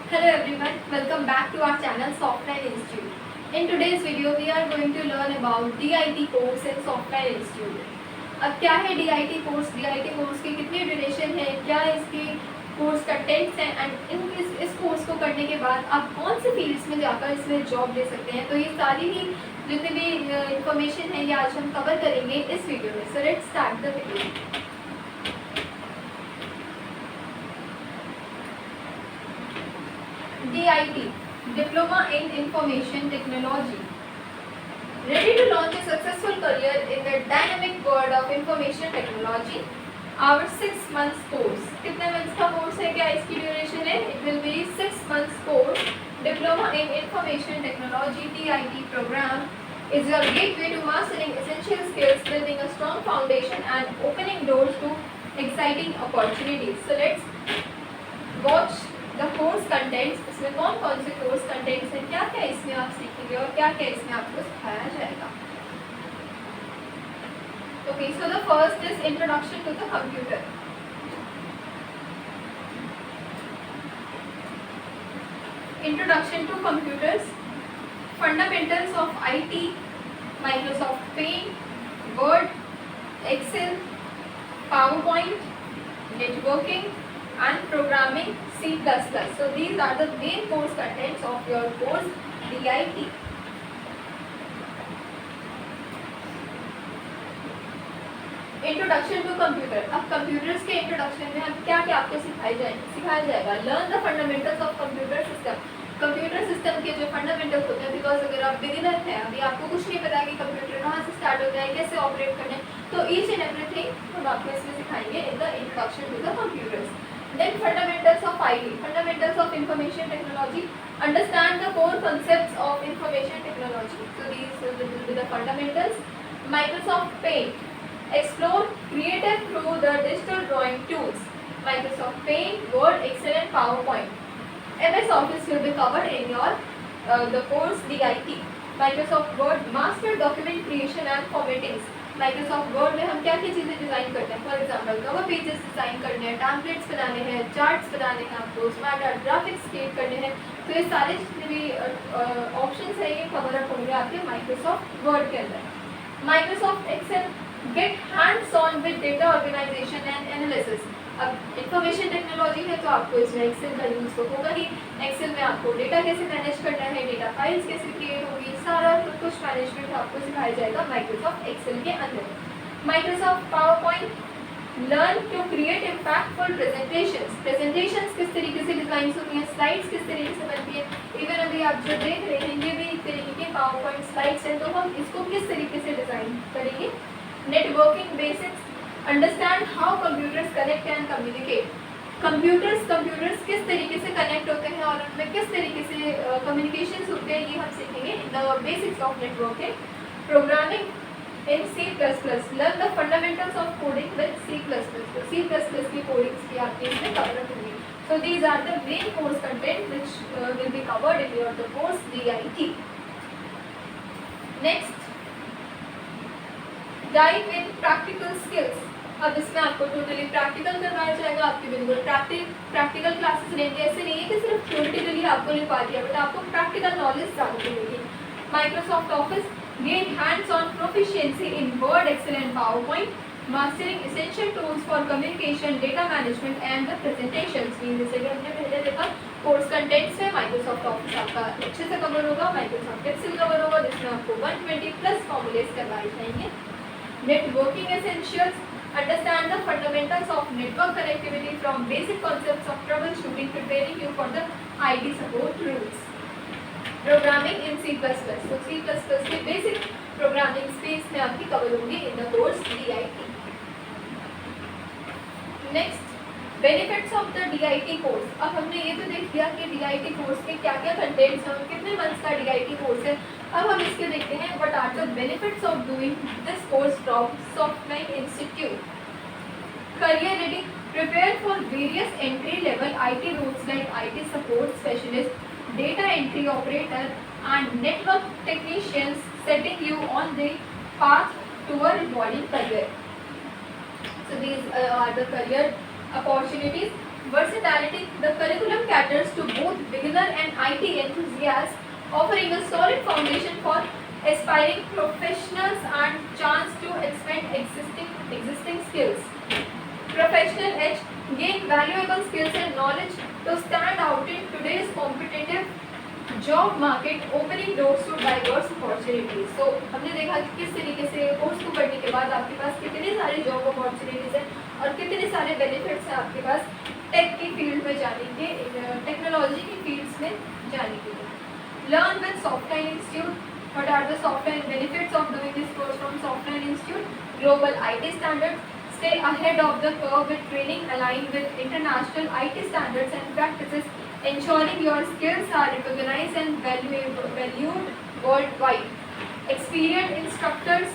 Hello everyone, welcome back to our channel Software Institute. In today's video, we are going to learn about DIT course in Software Institute. अब क्या है DIT course, DIT course की कितनी duration है, क्या इसके course contents हैं and इस कोर्स को करने के बाद आप कौन से फील्ड्स में जाकर इसमें जॉब ले सकते हैं। तो ये सारी ही जितनी भी इंफॉर्मेशन है ये आज हम कवर करेंगे इस वीडियो में। So let's start the video. DIT, Diploma in Information Technology. Ready to launch a successful career in the dynamic world of information technology? Our 6 months course. कितने months का course है, क्या इसकी duration है? It will be 6 months course. Diploma in Information Technology (DIT) program is your gateway to mastering essential skills, building a strong foundation, and opening doors to exciting opportunities. So let's watch the course contents. इसमें कौन कौन से course contents हैं, क्या क्या इसमें आप सीखेंगे और क्या क्या इसमें आपको सिखाया जाएगा। Okay, so the first is introduction to the computer. Introduction to computers, fundamentals of IT, Microsoft Paint, Word, Excel, PowerPoint, networking and programming, C++. So these are the main course contents of your course DIT. Introduction to computer. अब computers के introduction में हम क्या क्या आपको सिखाया जाएगा। Learn the fundamentals of computer system. Computer system के जो फंडामेंटल्स होते हैं, बिकॉज अगर आप बिगिनर हैं, अभी आपको कुछ नहीं पता है कि कंप्यूटर कहाँ से स्टार्ट होता है, कैसे ऑपरेट करना है, तो ईच एंड एवरीथिंग हम आपको इसमें सिखाएंगे in the introduction to the computers. Then fundamentals of IT, fundamentals of information technology. Understand the core concepts of information technology. So these will be the fundamentals. Microsoft Paint. Explore creative through the digital drawing tools. Microsoft Paint, Word, Excel and PowerPoint. MS Office will be covered in your the course DIT. Microsoft Word, master document creation and formatting. Microsoft word में हम क्या क्या चीज़ें design करते हैं। For example cover pages design करने हैं, templates बनाने हैं, चार्ट्स बनाने हैं, आपको स्मार्ट आर्ट ग्राफिक्स क्रिएट करने हैं। तो ये सारे जितने भी ऑप्शंस है ये कवर अप होंगे आपके माइक्रोसॉफ्ट वर्ड के अंदर। Microsoft Excel, get hands on with data organisation and analysis. अब इंफॉर्मेशन टेक्नोलॉजी है तो आपको इसमें एक्सेल का यूज़ तो होगा ही। एक्सेल में आपको डेटा कैसे मैनेज करना है, डेटा फाइल्स कैसे क्रिएट होगी, सारा कुछ मैनेजमेंट आपको सिखाया जाएगा माइक्रोसॉफ्ट एक्सेल के अंदर। Microsoft PowerPoint, learn to create impactful presentations किस तरीके से डिजाइन होती हैं, स्लाइड्स किस तरीके से बनती है। इवन अभी आप जो देख रहे हैं ये भी एक तरीके के पावरपॉइंट स्लाइड्स हैं, तो हम इसको किस तरीके से डिजाइन करेंगे। Networking basics, understand how computers connect and communicate. Computers किस तरीके से कनेक्ट होते हैं और उनमें किस तरीके से कम्युनिकेशंस होते हैं, ये हम सीखेंगे in the basics of networking. Programming in C++, learn the fundamentals of coding with C++। तो C++ की कोडिंग्स की आपके इसमें कवर होंगी। So these are the main course content which will be covered in your the course DIT। Next, dive in practical skills. अब इसमें आपको totally practical करवाया जाएगा, आपके बिल्कुल प्रैक्टिकल क्लासेस लेंगे। ऐसे नहीं है कि सिर्फ थ्योरेटिकली आपको लिखवा दिया, बट आपको प्रैक्टिकल नॉलेज ज़्यादा मिलेगी। Microsoft Office, gain hands on proficiency in Word, Excel and PowerPoint, mastering essential tools for communication, data management and the presentations. जैसे कि हमने पहले देखा कोर्स कंटेंट्स में माइक्रोसॉफ्ट ऑफिस आपका अच्छे से कवर होगा, माइक्रोसॉफ्ट एक्सेल कवर होगा जिसमें आपको 120+ फॉर्मूलेस करवाए जाएंगे। Networking essentials, understand the fundamentals of network connectivity from basic concepts of troubleshooting, preparing you for the IT support rules. Programming in C++, so C++ के basic programming space में आपकी cover होंगी in the course DIT. Next, benefits of the DIT course. अब हमने ये तो देख लिया कि DIT course के क्या क्या कंटेंट्स हैं, कितने मंथ्स का DIT course है। अब हम इसके देखते हैं what are the benefits of doing this course from Software Institute. Career ready, prepare for various entry level IT roles like IT support specialist, data entry operator and network technicians, setting you on the path to a rewarding career. So these are the career opportunities. Versatility, the curriculum caters to both beginners as offering a solid foundation for aspiring professionals and chance to expand existing skills. Professional edge, gain valuable skills and knowledge to stand out in today's competitive job market, opening doors to diverse opportunities. तो हमने देखा कि किस तरीके से course को पढ़ने के बाद आपके पास कितने सारे जॉब अपॉर्चुनिटीज हैं और कितने सारे बेनिफिट्स हैं आपके पास टेक की फील्ड में जाने के, टेक्नोलॉजी की फील्ड्स में जाने के लिए। Learn with Softline institute, what are the Softline benefits of doing this course from Softline institute, global IT standards, stay ahead of the curve with training aligned with international IT standards and practices, ensuring your skills are recognized and valued worldwide. Experienced instructors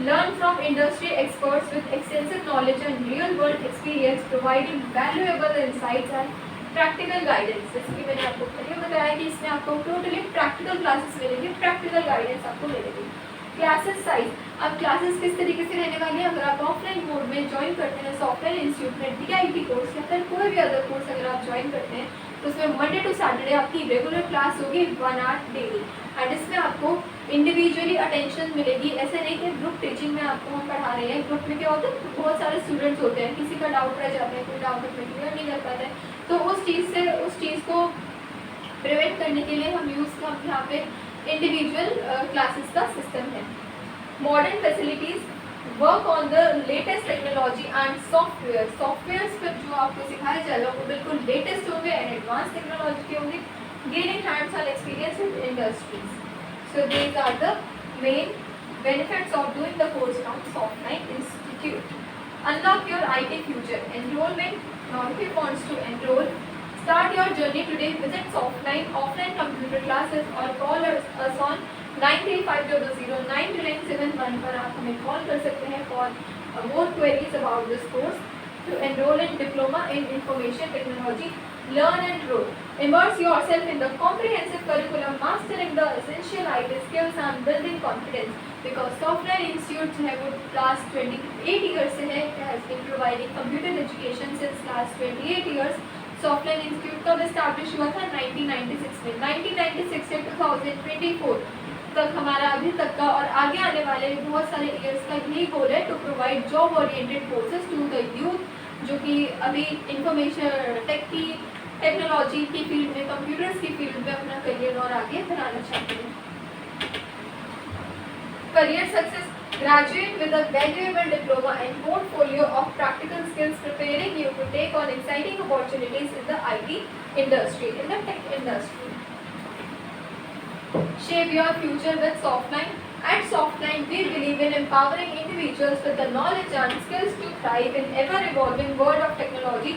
learn from industry experts with extensive knowledge and real-world experience, providing valuable insights and practical guidance. जैसे कि मैंने आपको पहले बताया कि इसमें आपको totally practical classes मिलेंगे, प्रैक्टिकल गाइडेंस आपको मिलेगी। क्लासेस साइज, अब क्लासेस किस तरीके से रहने वाली है, अगर आप ऑफलाइन मोड में ज्वाइन करते हैं सॉफ्टवेयर इंस्टीट्यूट में DIT कोर्स या फिर कोई भी अदर कोर्स अगर आप ज्वाइन करते हैं तो उसमें मंडे टू सैटरडे आपकी रेगुलर क्लास होगी 1 आवर डेली, एंड इसमें आपको इंडिविजुअली अटेंशन मिलेगी। ऐसे नहीं कि ग्रुप टीचिंग में आपको हम पढ़ा रहे हैं, ग्रुप में क्या होता है बहुत सारे स्टूडेंट्स होते हैं, किसी का डाउट रह जाता है, कोई डाउट अपने क्लियर नहीं कर पाता है, तो उस चीज़ को प्रिवेंट करने के लिए हम यहाँ पे इंडिविजुअल क्लासेस का सिस्टम है। Modern facilities, work on the latest technology and softwares पर जो आपको सिखाया जाएगा वो बिल्कुल लेटेस्ट होंगे एंड एडवांस टेक्नोलॉजी के होंगे। Gaining hands on experience in industries, so these are the main benefits of doing the course from Softline institute. Unlock your IT future, enrolment, now if you wants to enroll, start your journey today. Visit offline computer classes or call us on 9350092971 पर आप हमें call कर सकते हैं for more queries about this course. To enroll in diploma in information technology, learn and grow. Immerse yourself in the comprehensive curriculum, mastering the essential IT skills and building confidence. Because Softline Institute है वो last 28 years से है, has been providing computer education since last 28 years. Softline Institute कब establish हुआ था 1996 में, 1996 से 2024 तक हमारा अभी तक का और आगे आने वाले बहुत सारे ईयर्स का यही गोल है, to provide job oriented courses to the youth जो कि अभी इंफॉर्मेशन टेक्नोलॉजी की फील्ड में, कंप्यूटर्स की फील्ड में अपना करियर और आगे बढ़ाना चाहते हैं। Career success, graduate with a valuable diploma and portfolio of practical skills, preparing you to take on exciting opportunities in the IT industry, in the tech industry. Shape your future with Softline. At Softline, we believe in empowering individuals with the knowledge and skills to thrive in ever-evolving world of technology.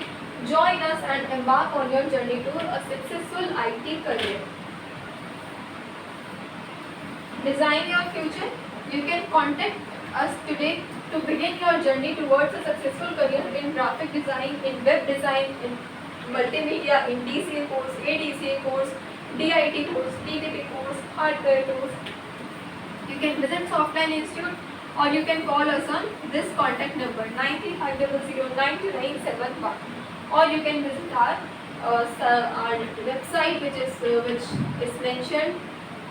Join us and embark on your journey to a successful IT career. Design your future. You can contact us today to begin your journey towards a successful career in graphic design, in web design, in multimedia, in DCA course, ADCA course, DIT course, TTP course, hardware course. You can visit Softline Institute or you can call us on this contact number 9350092971, or you can visit our website which is mentioned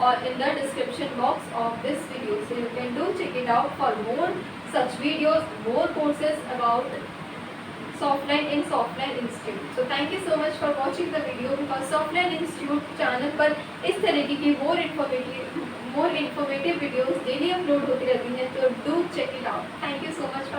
or in the description box of this video, so you can do check it out for more such videos, more courses about Softline in Softline Institute. So thank you so much for watching the video, because Softline Institute channel पर इस तरीके की more informative videos daily upload होती रहती हैं, तो do check it out. Thank you so much.